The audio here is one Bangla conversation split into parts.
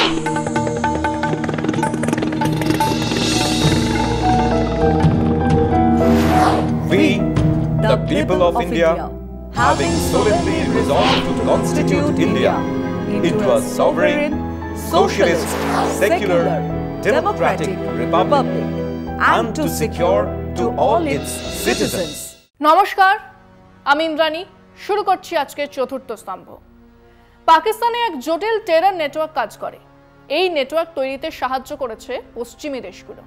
We, the people of India, having solemnly resolved to constitute India into a sovereign, socialist, secular, democratic republic and to secure to all its citizens. নমস্কার, আমি ইন্দ্রাণী। শুরু করছি আজকের চতুর্থ স্তম্ভ। পাকিস্তানে এক জটিল টেরর নেটওয়ার্ক কাজ করে। এই নেটওয়ার্ক তৈরিতে সাহায্য করেছে পশ্চিমী দেশগুলো।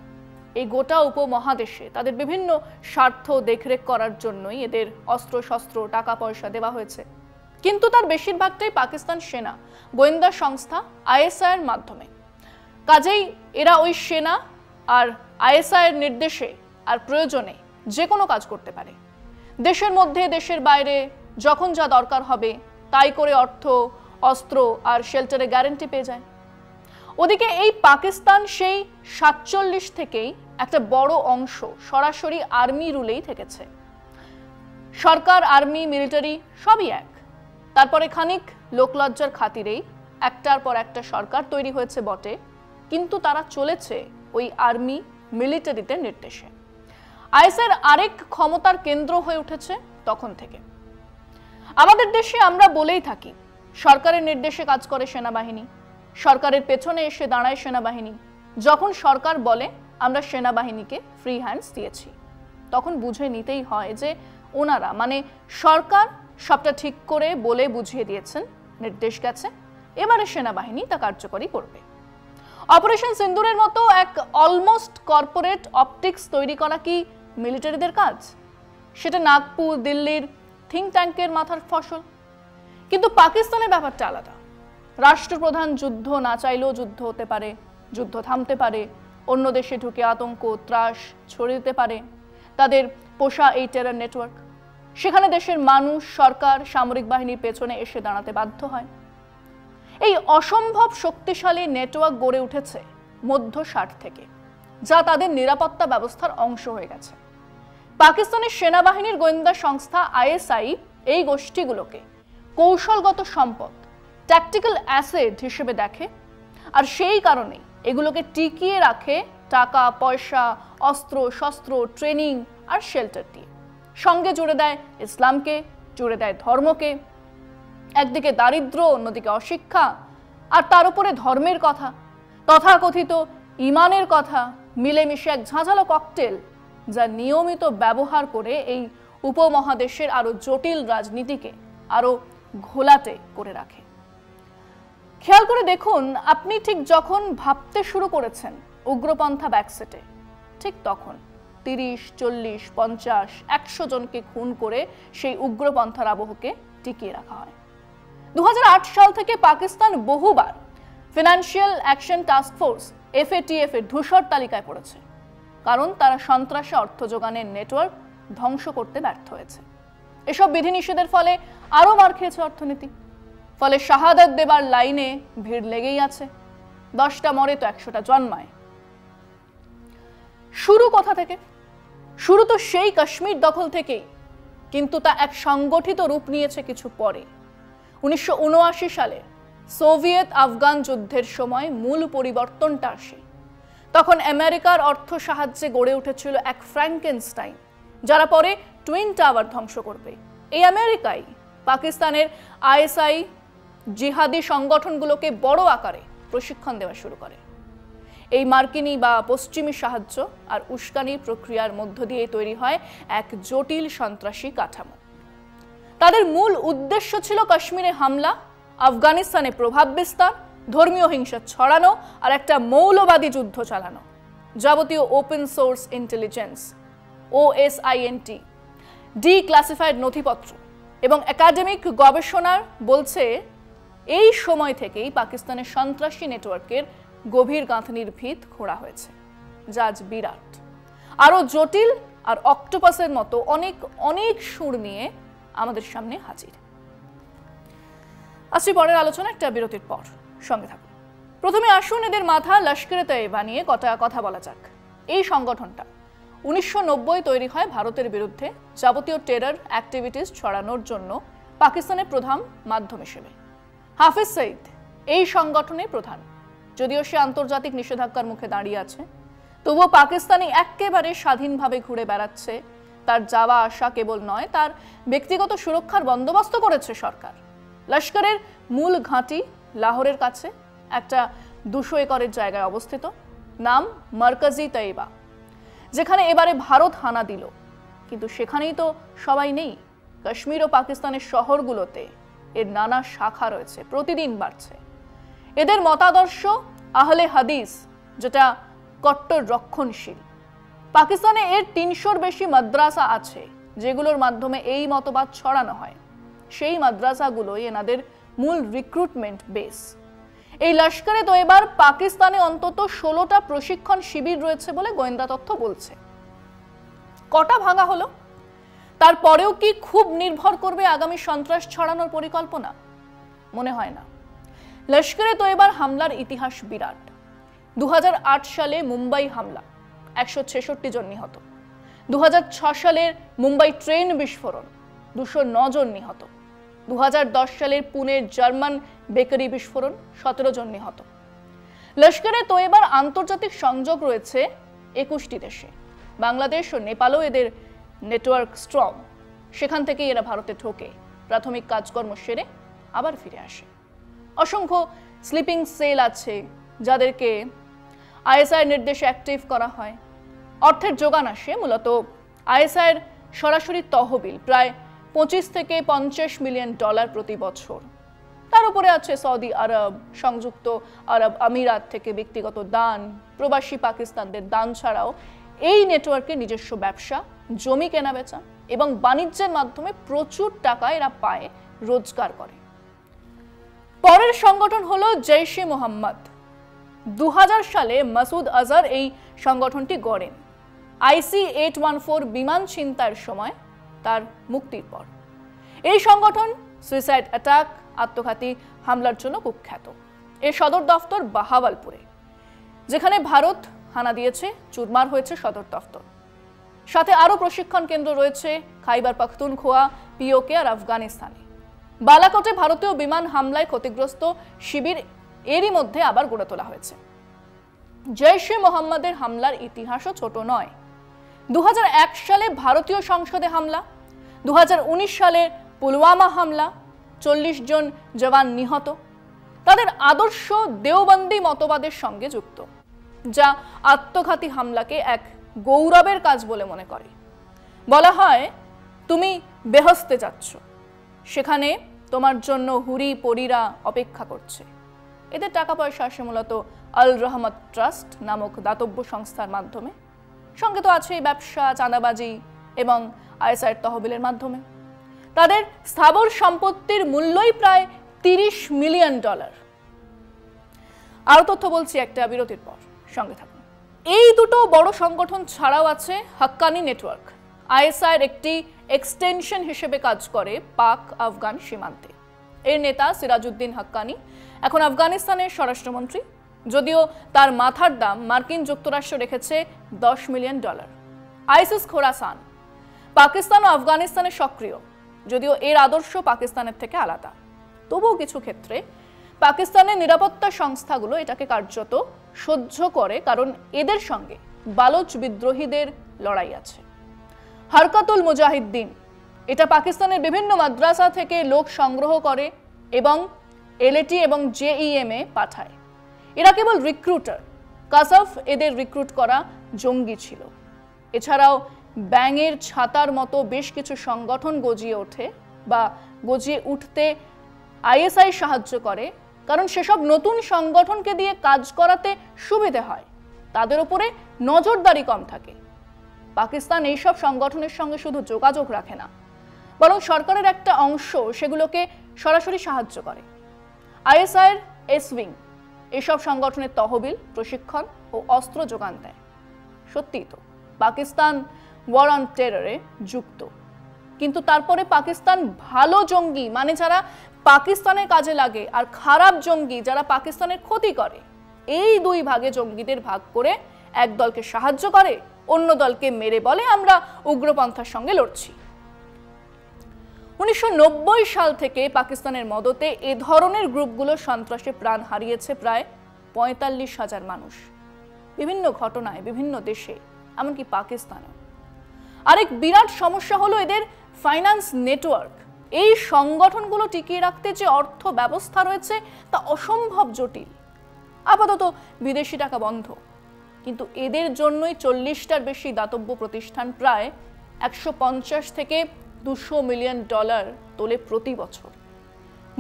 এই গোটা উপমহাদেশে তাদের বিভিন্ন স্বার্থ দেখরেখ করার জন্যই এদের অস্ত্রশস্ত্র, টাকা পয়সা দেওয়া হয়েছে। কিন্তু তার বেশিরভাগটাই পাকিস্তান সেনা, গোয়েন্দা সংস্থা আইএসআই এর মাধ্যমে। কাজেই এরা ওই সেনা আর আইএসআই এর নির্দেশে আর প্রয়োজনে যে কোনো কাজ করতে পারে। দেশের মধ্যে, দেশের বাইরে যখন যা দরকার হবে তাই করে অর্থ, অস্ত্র আর শেল্টারে গ্যারান্টি পেয়ে যায়। ওদিকে এই পাকিস্তান সেই 47 থেকেই একটা বড় অংশ সরাসরি আর্মি রুলেই থেকেছে। সরকার, আর্মি, মিলিটারি সবই এক। তারপরে খানিক লোকলজ্জার খাতিরেই একটার পর একটা সরকার তৈরি হয়েছে বটে, কিন্তু তারা চলেছে ওই আর্মি, মিলিটারিতে নির্দেশে। আইএসআইয়ের আরেক ক্ষমতার কেন্দ্র হয়ে উঠেছে তখন থেকে। আমাদের দেশে আমরা বলেই থাকি, সরকারের নির্দেশে কাজ করে সেনাবাহিনী, সরকারের পেছনে এসে দাঁড়ায় সেনাবাহিনী। যখন সরকার বলে আমরা সেনাবাহিনীকে ফ্রি হ্যান্ডস দিয়েছি, তখন বুঝে নিতেই হয় যে ওনারা মানে সরকার সবটা ঠিক করে বলে বুঝিয়ে দিয়েছেন, নির্দেশ গেছে, এবারে সেনাবাহিনী তা কার্যকরী করবে। অপারেশন সিন্দুরের মতো এক অলমোস্ট কর্পোরেট অপটিক্স তৈরি করা কি মিলিটারিদের কাজ? সেটা নাগপুর, দিল্লির থিঙ্ক ট্যাঙ্কের মাথার ফসল। কিন্তু পাকিস্তানের ব্যাপারটা আলাদা। রাষ্ট্রপ্রধান যুদ্ধ না চাইলেও যুদ্ধ হতে পারে, যুদ্ধ থামতে পারে, অন্য দেশে ঢুকে আতঙ্ক, ত্রাস ছড়িয়ে দিতে পারে তাদের পোষা এই টেরর নেটওয়ার্ক। সেখানে দেশের মানুষ, সরকার, সামরিক বাহিনীর পেছনে এসে দাঁড়াতে বাধ্য হয়। এই অসম্ভব শক্তিশালী নেটওয়ার্ক গড়ে উঠেছে মধ্য 60 থেকে, যা তাদের নিরাপত্তা ব্যবস্থার অংশ হয়ে গেছে। পাকিস্তানের সেনাবাহিনীর গোয়েন্দা সংস্থা আইএসআই এই গোষ্ঠীগুলোকে কৌশলগত সম্পদ, ট্যাকটিক্যাল অ্যাসেট হিসেবে দেখে, আর সেই কারণে এগুলোকে টিকিয়ে রাখে টাকা, পয়সা, অস্ত্র শস্ত্র, ট্রেনিং আর শেল্টার দিয়ে। সঙ্গে জুড়ে দেয় ইসলামকে, জুড়ে দেয় ধর্মকে। একদিকে দারিদ্র্য, অন্যদিকে অশিক্ষা, আর তার উপরে ধর্মের কথা, তথাকথিত ইমানের কথা মিলেমিশে এক ঝাঁঝালো ককটেল, যা নিয়মিত ব্যবহার করে এই উপমহাদেশের আরো জটিল রাজনীতিকে আরো ঘোলাটে করে রাখে। খেয়াল করে দেখুন, আপনি ঠিক যখন ভাবতে শুরু করেছেন উগ্রপন্থা ব্যাকসেটে, ঠিক তখন 30, 40, 50, 100 জনকে খুন করে সেই উগ্রপন্থার আবহকে টিকিয়ে রাখা হয়। 2008 সাল থেকে পাকিস্তান বহুবার financial action task force FATF এর ধূসর তালিকায় পড়েছে, কারণ তারা সন্ত্রাসে অর্থ যোগানের নেটওয়ার্ক ধ্বংস করতে ব্যর্থ হয়েছে। এসব বিধিনিষেধের ফলে আরও মার খেয়েছে অর্থনীতি। ফলে শাহাদাত দেবার লাইনে ভিড় লেগেই আছে। 10টা মরে তো 100টা জন্মায়। শুরু কোথা থেকে? শুরু তো সেই কাশ্মীর দখল থেকেই, কিন্তু তা এক সংগঠিত রূপ নিয়েছে কিছু পরে। 1979 সালে সোভিয়েত আফগান যুদ্ধের সময় মূল পরিবর্তনটা আসে। তখন আমেরিকার অর্থ সাহায্যে গড়ে উঠেছিল এক ফ্র্যাঙ্কেনস্টাইন, যারা পরে টুইন টাওয়ার ধ্বংস করবে। এই আমেরিকাই পাকিস্তানের আইএসআই জিহাদি সংগঠনগুলোকে বড় আকারে প্রশিক্ষণ দেওয়া শুরু করে। এই মার্কিনী বা পশ্চিমী সাহায্য আর উস্কানির প্রক্রিয়ার মধ্য দিয়ে তৈরি হয় এক জটিল সন্ত্রাসী কাঠামো। তাদের মূল উদ্দেশ্য ছিল কাশ্মীরে হামলা, আফগানিস্তানে প্রভাব বিস্তার, ধর্মীয় হিংসা ছড়ানো আর একটা মৌলবাদী যুদ্ধ চালানো। যাবতীয় open source intelligence, OSINT, declassified নথিপত্র এবং একাডেমিক গবেষণার বলছে এই সময় থেকেই পাকিস্তানের সন্ত্রাসী নেটওয়ার্কের গভীর গাঁথনির ভিত খোঁড়া হয়েছে, যা আজ বিরাট, আরো জটিল আর অক্টোপাসের মতো অনেক অনেক সুর নিয়ে আমাদের সামনে হাজির। আসছি পরের আলোচনা একটা বিরতির পর, সঙ্গে থাকুন। প্রথমে আসুন এদের মাথা লস্করে তৈয়বা নিয়ে কথা বলা যাক। এই সংগঠনটা 1990 তৈরি হয় ভারতের বিরুদ্ধে যাবতীয় টেরর অ্যাক্টিভিটিস ছড়ানোর জন্য পাকিস্তানের প্রধান মাধ্যম হিসেবে। হাফিজ সঈদ এই সংগঠনের প্রধান। যদিও সে আন্তর্জাতিক নিষেধাজ্ঞার মুখে দাঁড়িয়ে আছে, তবুও পাকিস্তানি একেবারে স্বাধীনভাবে ঘুরে বেড়াচ্ছে। তার যাওয়া আসা কেবল নয়, তার ব্যক্তিগত সুরক্ষার বন্দোবস্ত করেছে সরকার। লস্করের মূল ঘাঁটি লাহোরের কাছে একটা 200 একরের জায়গায় অবস্থিত, নাম মার্কাজি তৈবা, যেখানে এবারে ভারত হানা দিল। কিন্তু সেখানেই তো সবাই নেই। কাশ্মীর ও পাকিস্তানের শহরগুলোতে এর নানা শাখা রয়েছে, প্রতিদিন বাড়ছে। এদের মতাদর্শ আহলে হাদিস, যেটা কট্টর রক্ষণশীল। পাকিস্তানে এর 300-র বেশি মাদ্রাসা আছে, যেগুলোর মাধ্যমে এই মতবাদ ছড়ানো হয়। সেই মাদ্রাসাগুলোই এনাদের মূল রিক্রুটমেন্ট বেস। এই লস্করে তৈবার পাকিস্তানে অন্তত 16টা প্রশিক্ষণ শিবির রয়েছে বলে গোয়েন্দা তথ্য বলছে। কটা ভাঙা হলো? তারপরেও কি খুব নির্ভর করবে আগামী সন্ত্রাস ছড়ানোর পরিকল্পনা? মনে হয় না। লস্করে তৈবার হামলার ইতিহাস বিরাট। 2008 সালে মুম্বাই হামলা, 166 জন নিহত। 2006 সালের মুম্বাই ট্রেন বিস্ফোরণ, 209 জন নিহত। 2010 সালের পুনের জার্মান বেকারি বিস্ফোরণ, 17 জন নিহত। লস্করে তৈবার আন্তর্জাতিক সংযোগ রয়েছে 21টি দেশে। বাংলাদেশ ও নেপালও এদের নেটওয়ার্ক স্ট্রং। সেখান থেকে এরা ভারতে ঢোকে, প্রাথমিক কাজকর্ম সেরে আবার ফিরে আসে। অসংখ্য স্লিপিং সেল আছে, যাদেরকে আইএসআইয়ের নির্দেশে অ্যাক্টিভ করা হয়। অর্থের যোগান আসে মূলত আইএসআইয়ের সরাসরি তহবিল, প্রায় 25 থেকে 50 মিলিয়ন ডলার প্রতি বছর। তার উপরে আছে সৌদি আরব, সংযুক্ত আরব আমিরাত থেকে ব্যক্তিগত দান, প্রবাসী পাকিস্তানদের দান ছাড়াও এই নেটওয়ার্কে নিজস্ব ব্যবসা, জমি কেনাবেচা এবং বাণিজ্যের মাধ্যমে প্রচুর টাকা এরা পায়, রোজগার করে। পরের সংগঠন হলো জৈশ-ই মোহাম্মদ। 2000 সালে মাসুদ আজহার এই সংগঠনটি গড়েন IC-814 বিমান ছিনতাইয়ের সময় তার মুক্তির পর। এই সংগঠন সুইসাইড অ্যাটাক, আত্মঘাতী হামলার জন্য কুখ্যাত। এর সদর দফতর বাহাওয়ালপুরে, যেখানে ভারত হানা দিয়েছে, চুরমার হয়েছে সদর দফতর। সাথে আরও প্রশিক্ষণ কেন্দ্র রয়েছে খাইবার পাখতুনখোয়া, পিওকে আর আফগানিস্তানে। বালাকোটে ভারতীয় বিমান হামলায় ক্ষতিগ্রস্ত শিবির এরই মধ্যে আবার গড়ে তোলা হয়েছে। জৈশ-ই মোহাম্মদের হামলার ইতিহাসও ছোট নয়। 2001 সালে ভারতীয় সংসদে হামলা, 2019 সালে পুলওয়ামা হামলা, 40 জন জওয়ান নিহত। তাদের আদর্শ দেওবন্দি মতবাদের সঙ্গে যুক্ত, যা আত্মঘাতী হামলাকে এক গৌরবের কাজ বলে মনে করে। বলা হয়, তুমি বেহেশতে যাচ্ছ, সেখানে তোমার জন্য হুরি পরীরা অপেক্ষা করছে। এদের টাকা পয়সা আসে মূলত আল রহমত ট্রাস্ট নামক দাতব্য সংস্থার মাধ্যমে। সঙ্গে তো আছেই ব্যবসা, চাঁদাবাজি এবং আইএসআইয়ের তহবিলের মাধ্যমে। তাদের স্থাবর সম্পত্তির মূল্যই প্রায় 30 মিলিয়ন ডলার। আরও তথ্য বলছি একটা বিরতির পর, সঙ্গে থাকুন। এই দুটো বড় সংগঠন ছাড়াও আছে হাক্কানি নেটওয়ার্ক। আইএসআইয়ের একটি এক্সটেনশন হিসেবে কাজ করে পাক আফগান সীমান্তে। এর নেতা সিরাজউদ্দিন হাক্কানি এখন আফগানিস্তানের স্বরাষ্ট্রমন্ত্রী, যদিও তার মাথার দাম মার্কিন যুক্তরাষ্ট্র রেখেছে 10 million dollar. ISIS Khorasan Pakistan ও আফগানিস্তানে সক্রিয়, যদিও এর আদর্শ পাকিস্তানের থেকে আলাদা। তবুও কিছু ক্ষেত্রে পাকিস্তানের নিরাপত্তা সংস্থাগুলো এটাকে কার্যত সহ্য করে, কারণ এদের সঙ্গে বালোচ বিদ্রোহীদের লড়াই আছে। হরকাতুল মুজাহিদ্দিন, এটা পাকিস্তানের বিভিন্ন মাদ্রাসা থেকে লোক সংগ্রহ করে এবং এলএটি এবং জেইএমএ পাঠায়। এরা কেবল রিক্রুটার। কাসাফ এদের রিক্রুট করা জঙ্গি ছিল। এছাড়াও ব্যাঙের ছাতার মতো বেশ কিছু সংগঠন গজিয়ে ওঠে বা গজিয়ে উঠতে আইএসআই সাহায্য করে, কারণ সেসব নতুন সংগঠনকে দিয়ে কাজ করাতে সুবিধে হয়, তাদের উপরে নজরদারি কম থাকে। পাকিস্তান এইসব সংগঠনের সঙ্গে শুধু যোগাযোগ রাখে না, বরং সরকারের একটা অংশ সেগুলোকে সরাসরি সাহায্য করে। আইএসআইয়ের এস-উইং এসব সংগঠনের তহবিল, প্রশিক্ষণ ও অস্ত্র যোগান দেয়। সত্যিই তো পাকিস্তান ওয়ার অন টেররে যুক্ত, কিন্তু তারপরে পাকিস্তান ভালো জঙ্গি মানে যারা পাকিস্তানের কাজে লাগে, আর খারাপ জঙ্গি যারা পাকিস্তানের ক্ষতি করে, এই দুই ভাগে জঙ্গিদের ভাগ করে এক দলকে সাহায্য করে, অন্য দলকে মেরে বলে আমরা উগ্রপন্থার সঙ্গে লড়ছি। 1990 সাল থেকে পাকিস্তানের মদতে এ ধরনের গ্রুপগুলো সন্ত্রাসে প্রাণ হারিয়েছে প্রায় 45,000 মানুষ, বিভিন্ন ঘটনায় বিভিন্ন দেশে, এমনকি পাকিস্তানে। আরেক বিরাট সমস্যা হলো এদের ফাইন্যান্স নেটওয়ার্ক। এই সংগঠনগুলো টিকিয়ে রাখতে যে অর্থ ব্যবস্থা রয়েছে তা অসম্ভব জটিল। আপাতত বিদেশি টাকা বন্ধ, কিন্তু এদের জন্যই 40টার বেশি দাতব্য প্রতিষ্ঠান প্রায় 150 থেকে 200 মিলিয়ন ডলার তোলে প্রতি বছর।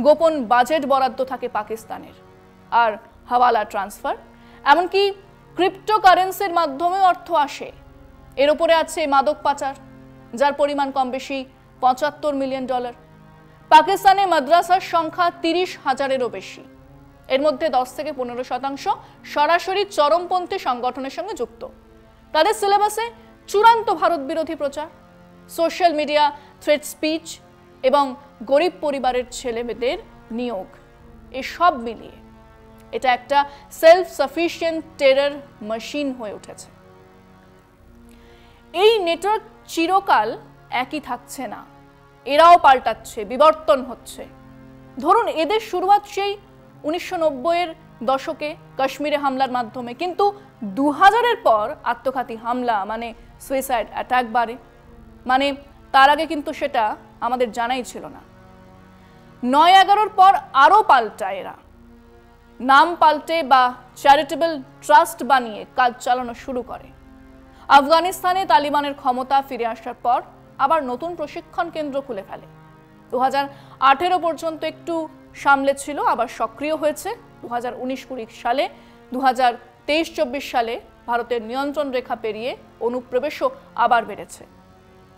গোপন বাজেট বরাদ্দ থাকে পাকিস্তানের, আর হাওয়ালা ট্রান্সফার, এমনকি ক্রিপ্টোকারেন্সির মাধ্যমে অর্থ আসে। এর উপরে আছে মাদক পাচার, যার পরিমাণ কম বেশি 75 মিলিয়ন ডলার। পাকিস্তানে মাদ্রাসার সংখ্যা 30,000-এরও বেশি। এর মধ্যে 10 থেকে 15% সরাসরি চরমপন্থী সংগঠনের সঙ্গে যুক্ত। তাদের সিলেবাসে চূড়ান্ত ভারত বিরোধী প্রচার, সোশ্যাল মিডিয়া থ্রেট স্পিচ এবং গরিব পরিবারের ছেলেমেয়েদের নিয়োগ, এসব মিলিয়ে এটা একটা সেলফ সাফিশিয়েন্ট টেরর মেশিন হয়ে উঠেছে। এই নেটওয়ার্ক চিরকাল একই থাকছে না, এরাও পাল্টাচ্ছে, বিবর্তন হচ্ছে। ধরুন এদের শুরুয়াত সেই 1990-এর দশকে কাশ্মীরে হামলার মাধ্যমে, কিন্তু 2000-এর পর আত্মঘাতী হামলা মানে সুইসাইড অ্যাটাক বাড়ে। মানে তার আগে কিন্তু সেটা আমাদের জানাই ছিল না। 9/11-র পর আরও পাল্টায় এরা, নাম পাল্টে বা চ্যারিটেবল ট্রাস্ট বানিয়ে কাজ চালানো শুরু করে। আফগানিস্তানে তালিবানের ক্ষমতা ফিরে আসার পর আবার নতুন প্রশিক্ষণ কেন্দ্র খুলে ফেলে। 2018 পর্যন্ত একটু সামলে ছিল, আবার সক্রিয় হয়েছে 2019-20 সালে। 2023-24 সালে ভারতের নিয়ন্ত্রণ রেখা পেরিয়ে অনুপ্রবেশও আবার বেড়েছে।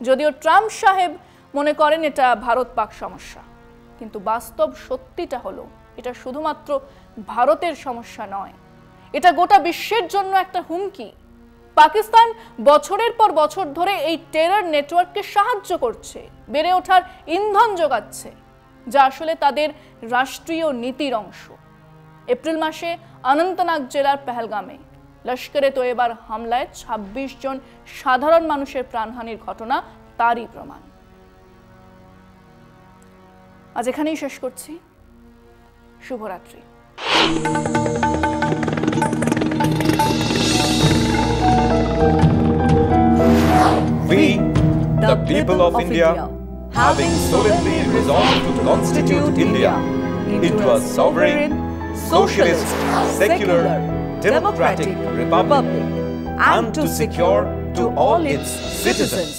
যদিও ট্রাম্প সাহেব মনে করেন এটা ভারত পাক সমস্যা, কিন্তু বাস্তব সত্যিটা হলো এটা শুধুমাত্র ভারতের সমস্যা নয়, এটা গোটা বিশ্বের জন্য একটা হুমকি। পাকিস্তান বছরের পর বছর ধরে এই টেরর নেটওয়ার্ককে সাহায্য করছে, বেড়ে ওঠার ইন্ধন যোগাচ্ছে, যা আসলে তাদের রাষ্ট্রীয় নীতির অংশ। এপ্রিল মাসে অনন্তনাগ জেলার পেহেলগামে লস্করে তৈয়বার হামলায় 26 জন সাধারণ মানুষের প্রাণহানির ঘটনা তারই প্রমাণ। আজ এখানেই শেষ করছি। শুভরাত্রি। We, the people of India, having solemnly resolved to constitute India into a sovereign, socialist, secular, democratic republic, and to secure to all its citizens